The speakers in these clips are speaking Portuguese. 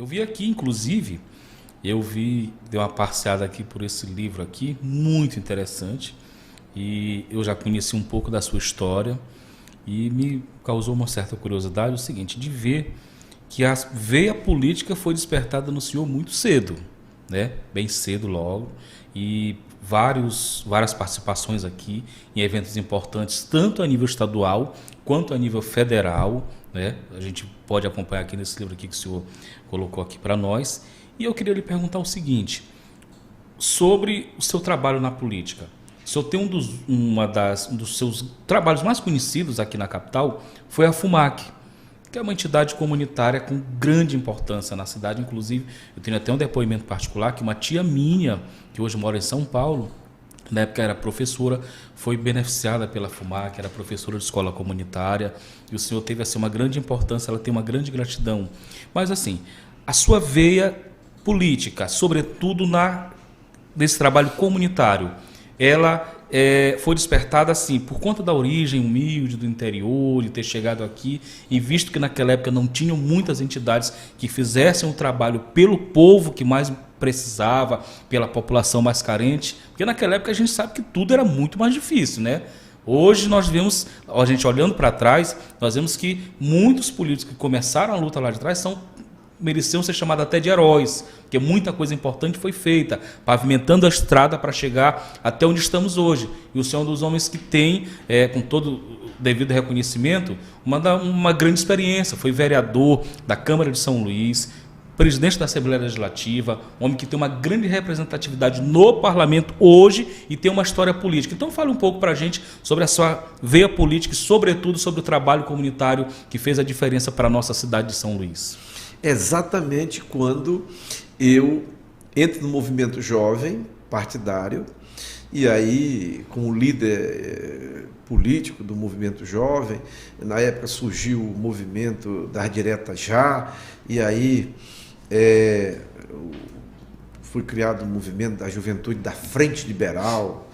Eu vi aqui, inclusive, dei uma passeada aqui por esse livro aqui, muito interessante, e eu já conheci um pouco da sua história e me causou uma certa curiosidade o seguinte, de ver que a veia política foi despertada no senhor muito cedo, né? Bem cedo logo, e várias participações aqui em eventos importantes, tanto a nível estadual quanto a nível federal, né? A gente pode acompanhar aqui nesse livro aqui que o senhor colocou aqui para nós. E eu queria lhe perguntar o seguinte, sobre o seu trabalho na política. O senhor tem um dos seus trabalhos mais conhecidos aqui na capital, foi a FUMAC, que é uma entidade comunitária com grande importância na cidade. Inclusive, eu tenho até um depoimento particular que uma tia minha, que hoje mora em São Paulo, na época era professora, foi beneficiada pela FUMAC, era professora de escola comunitária, e o senhor teve assim, uma grande importância, ela tem uma grande gratidão. Mas assim, a sua veia política, sobretudo nesse trabalho comunitário, ela foi despertada assim, por conta da origem humilde do interior, de ter chegado aqui, e visto que naquela época não tinham muitas entidades que fizessem um trabalho pelo povo que mais precisava, pela população mais carente, porque naquela época a gente sabe que tudo era muito mais difícil, né? Hoje nós vemos, a gente olhando para trás, nós vemos que muitos políticos que começaram a luta lá de trás mereciam ser chamados até de heróis, porque muita coisa importante foi feita, pavimentando a estrada para chegar até onde estamos hoje. E o senhor é um dos homens que tem, com todo o devido reconhecimento, uma grande experiência. Foi vereador da Câmara de São Luís, presidente da Assembleia Legislativa, um homem que tem uma grande representatividade no parlamento hoje e tem uma história política. Então fale um pouco para a gente sobre a sua veia política e, sobretudo, sobre o trabalho comunitário que fez a diferença para a nossa cidade de São Luís. Exatamente quando eu entro no movimento jovem partidário, e aí, como líder político do movimento jovem, na época surgiu o movimento das diretas já, e aí foi criado o movimento da juventude da Frente Liberal,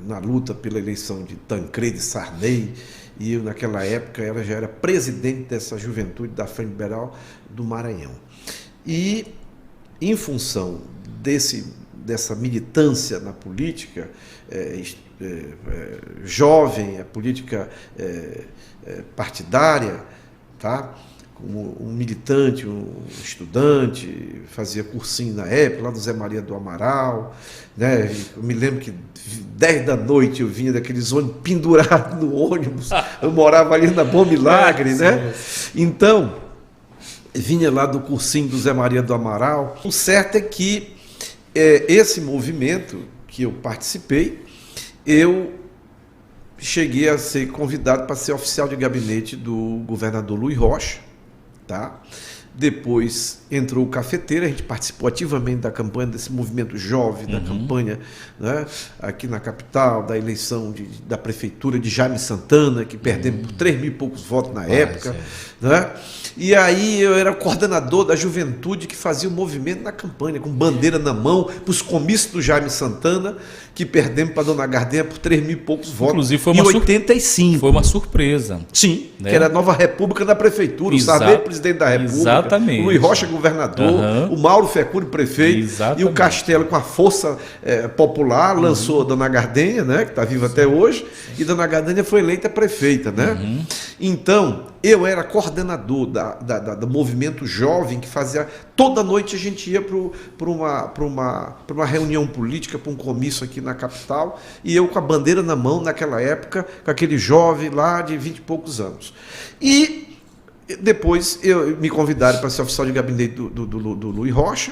na luta pela eleição de Tancredi Sarney, e eu, naquela época, ela já era presidente dessa juventude da Frente Liberal do Maranhão. E, em função dessa militância na política, jovem, a política partidária, tá? Como um militante, um estudante, fazia cursinho na época, lá do Zé Maria do Amaral, né? Eu me lembro que 10 da noite eu vinha daqueles ônibus pendurados no ônibus, eu morava ali na Bom Milagre, né? Então, vinha lá do cursinho do Zé Maria do Amaral. O certo é que esse movimento que eu participei, eu cheguei a ser convidado para ser oficial de gabinete do governador Luiz Rocha, tá? Depois entrou o Cafeteira, a gente participou ativamente da campanha, desse movimento jovem, da campanha, né, aqui na capital, da eleição da prefeitura de Jaime Santana, que perdemos por 3 mil e poucos votos na época. Né? E aí eu era coordenador da juventude que fazia o movimento na campanha, com bandeira na mão, para os comícios do Jaime Santana, que perdemos para a Dona Gardenha por 3 mil e poucos votos. Inclusive foi em 85. Foi uma surpresa. Sim, né? Que era a nova república na prefeitura, o Sarney presidente da república, exatamente. o Luiz Rocha governador, o Mauro Fecuri prefeito, exatamente. E o Castelo com a força popular lançou a Dona Gardenha, né, que está viva até hoje, e Dona Gardenha foi eleita prefeita, né? Então, eu era coordenador do movimento jovem, que fazia... Toda noite a gente ia para uma reunião política, para um comício aqui na capital, e eu com a bandeira na mão, naquela época, com aquele jovem lá de 20 e poucos anos. E depois me convidaram para ser oficial de gabinete do Luiz Rocha,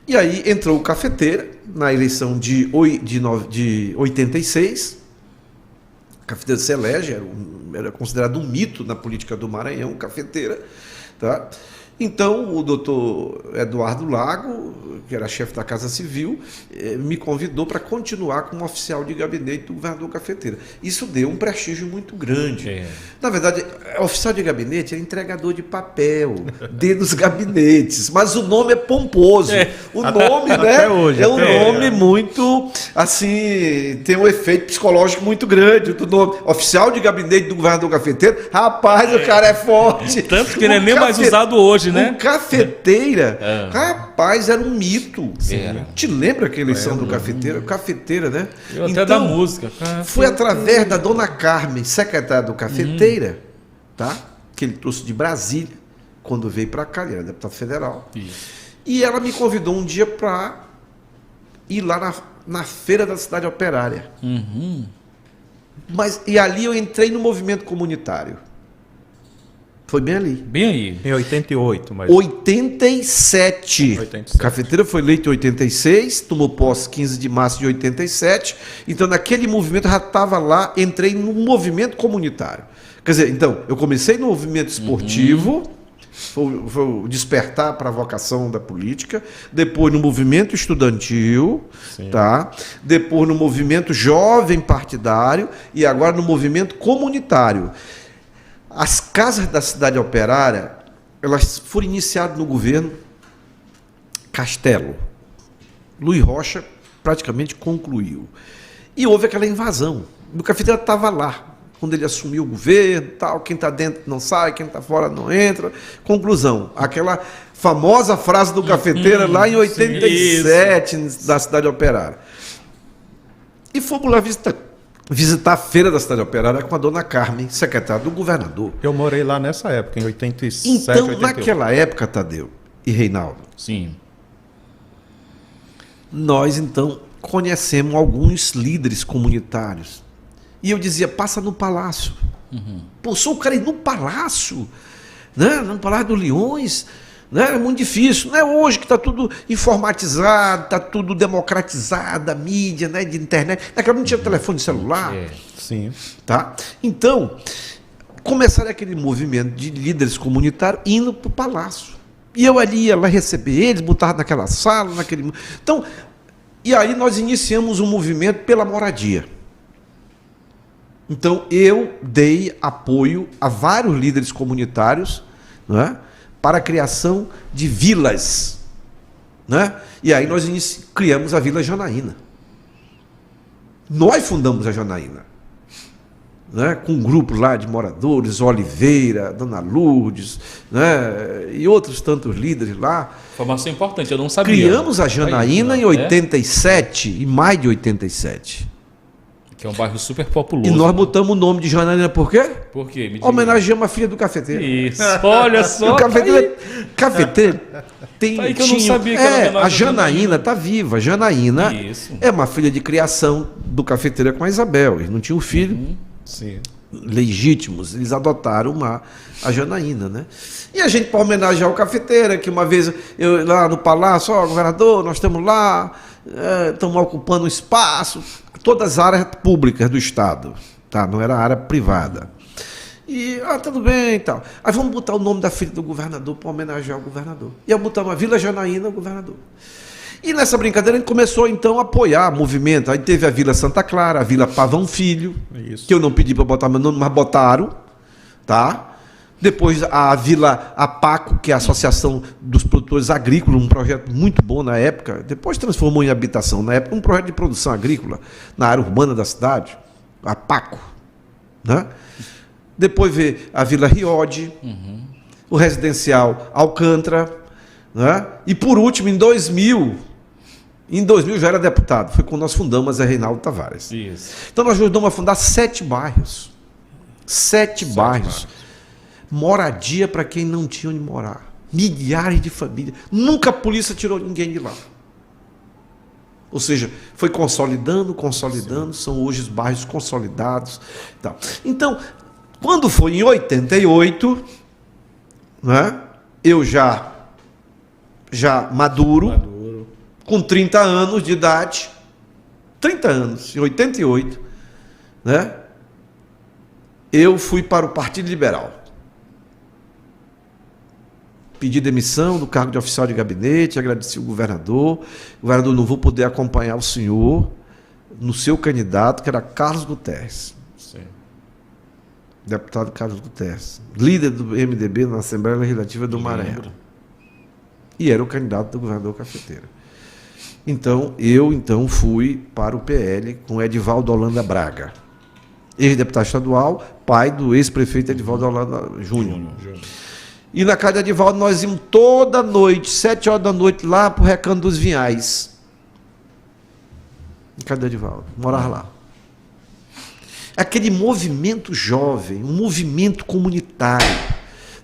e aí entrou o Cafeteira, na eleição de 86, Cafeteira se elege, era considerado um mito na política do Maranhão, Cafeteira, tá? Então, o doutor Eduardo Lago, que era chefe da Casa Civil, me convidou para continuar como oficial de gabinete do governador Cafeteira. Isso deu um prestígio muito grande. Na verdade, oficial de gabinete é entregador de papel dentro dos gabinetes, mas o nome é pomposo. O nome, né, hoje, é um nome muito, assim, tem um efeito psicológico muito grande. O nome, oficial de gabinete do governador Cafeteira, rapaz, o cara é forte. Tanto que ele é nem mais usado hoje, hoje, né? O Cafeteira, rapaz, era um mito. Era. Te lembra aquela eleição do Cafeteira? Cafeteira, né? Eu até da música. Foi através da dona Carmen, secretária do Cafeteira, tá? Que ele trouxe de Brasília, quando veio para cá, ele era deputado federal. Isso. E ela me convidou um dia para ir lá na feira da cidade operária. E ali eu entrei no movimento comunitário. Foi bem ali. Bem aí. Em 88, mas... 87. Cafeteira foi eleito em 86, tomou posse 15 de março de 87. Então, naquele movimento, eu já estava lá, entrei no movimento comunitário. Quer dizer, então, eu comecei no movimento esportivo, foi o despertar para a vocação da política, depois no movimento estudantil, tá? Depois no movimento jovem partidário e agora no movimento comunitário. As casas da cidade operária, elas foram iniciadas no governo Castelo. Luiz Rocha praticamente concluiu. E houve aquela invasão. O Cafeteira estava lá, quando ele assumiu o governo, tal, quem está dentro não sai, quem está fora não entra. Conclusão, aquela famosa frase do Cafeteira lá em 87, da cidade operária. E fomos lá visitar a feira da cidade operária com a dona Carmen, secretária do governador. Eu morei lá nessa época, em 87, então, 88. naquela época, Tadeu e Reinaldo, Sim. nós, então, conhecemos alguns líderes comunitários. E eu dizia, passa no Palácio. Pô, sou o cara ir no Palácio, né? No Palácio dos Leões, né? É muito difícil. Não é hoje que está tudo informatizado, está tudo democratizado, a mídia, né? De internet. Naquela não tinha telefone celular. Sim. Tá? Então, começaram aquele movimento de líderes comunitários indo para o Palácio. E eu ali ia lá receber eles, botava naquela sala, naquele... Então, e aí nós iniciamos um movimento pela moradia. Então, eu dei apoio a vários líderes comunitários, né, para a criação de vilas. Né? E aí nós criamos a Vila Janaína. Nós fundamos a Janaína. Né, com um grupo lá de moradores, Oliveira, Dona Lourdes, né, e outros tantos líderes lá. Informação importante, eu não sabia. Criamos a Janaína em 87, em maio de 87. Que é um bairro super populoso. E nós botamos o nome de Janaína por quê? Por quê? Me diga. Homenageamos a filha do Cafeteiro. Isso. Olha só. O Cafeteiro tem... Tá aí que eu não sabia que era a Janaína está viva. Janaína Isso. é uma filha de criação do Cafeteiro com a Isabel. Eles não tinham filho. Sim. Legítimos, eles adotaram a Janaína, né? E a gente, para homenagear o Cafeteira, que uma vez eu lá no Palácio, governador, nós estamos lá, estamos ocupando um espaço, todas as áreas públicas do Estado, tá? Não era área privada. E, tudo bem e tal. Aí vamos botar o nome da filha do governador para homenagear o governador. E aí botamos a Vila Janaína, o governador. E nessa brincadeira a gente começou então a apoiar o movimento. Aí teve a Vila Santa Clara, a Vila Pavão Filho, que eu não pedi para botar meu nome, mas botaram, tá? Depois a Vila Apaco, que é a Associação dos Produtores Agrícolas, um projeto muito bom na época, depois transformou em habitação, na época um projeto de produção agrícola na área urbana da cidade, Apaco, né? Depois veio a Vila Riode, o residencial Alcântara, né? E por último, em 2000 já era deputado, foi quando nós fundamos a Reinaldo Tavares. Isso. Então nós ajudamos a fundar 7 bairros. 7 bairros. Moradia para quem não tinha onde morar. Milhares de famílias. Nunca a polícia tirou ninguém de lá. Ou seja, foi consolidando, são hoje os bairros consolidados. Tá. Então, quando foi em 88, né, eu já maduro, com 30 anos de idade, 30 anos, em 88, né, eu fui para o Partido Liberal. Pedi demissão do cargo de oficial de gabinete, agradeci o governador. Governador, não vou poder acompanhar o senhor no seu candidato, que era Carlos Guterres. Sim. Deputado Carlos Guterres, líder do MDB na Assembleia Legislativa do Maranhão. E era o candidato do governador Cafeteira. Então, eu fui para o PL com Edivaldo Holanda Braga, ex-deputado estadual, pai do ex-prefeito Edivaldo Holanda Júnior. E na casa de Edivaldo nós íamos toda noite, 7 horas da noite, lá pro Recanto dos Vinhais. Na casa de Edivaldo, morava lá. Aquele movimento jovem, um movimento comunitário.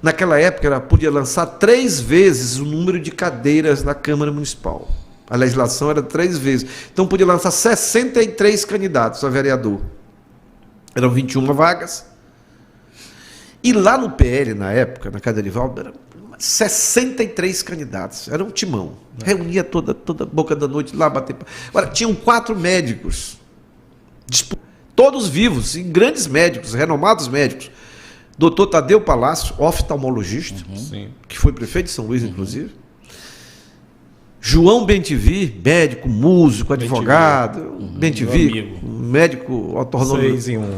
Naquela época, ela podia lançar 3 vezes o número de cadeiras na Câmara Municipal. A legislação era 3 vezes. Então, podia lançar 63 candidatos a vereador. Eram 21 vagas. E lá no PL, na época, na casa de Edivaldo, eram 63 candidatos. Era um timão. Reunia toda boca da noite lá, bater. Agora, tinham 4 médicos. Todos vivos, e grandes médicos, renomados médicos. Doutor Tadeu Palácio, oftalmologista, que foi prefeito de São Luís, inclusive. João Bentivi, médico, músico, advogado. Bentivi, médico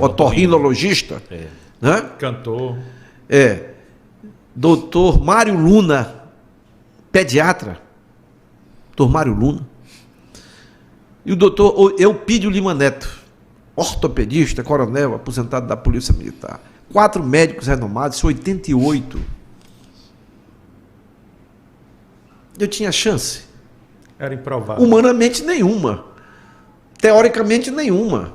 otorrinologista. Né? Cantor. Doutor Mário Luna, pediatra. Doutor Mário Luna. E o doutor Eupídio Lima Neto, ortopedista, coronel, aposentado da Polícia Militar. 4 médicos renomados, 88. Eu tinha chance? Era improvável. Humanamente nenhuma. Teoricamente nenhuma.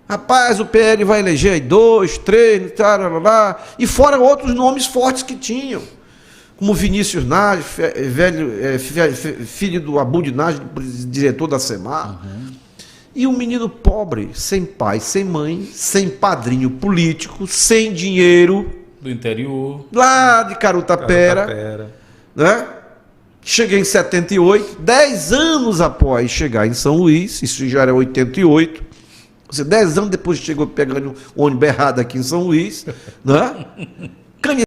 Rapaz, o PL vai eleger aí 2, 3, e fora outros nomes fortes que tinham. Como Vinícius Nagy, filho do Abud Nagy, diretor da SEMAR. E um menino pobre, sem pai, sem mãe, sem padrinho político, sem dinheiro. Do interior. Lá de Carutapera. Né? Cheguei em 78, 10 anos após chegar em São Luís, isso já era 88. Você 10 anos depois chegou pegando o ônibus errado aqui em São Luís. Né?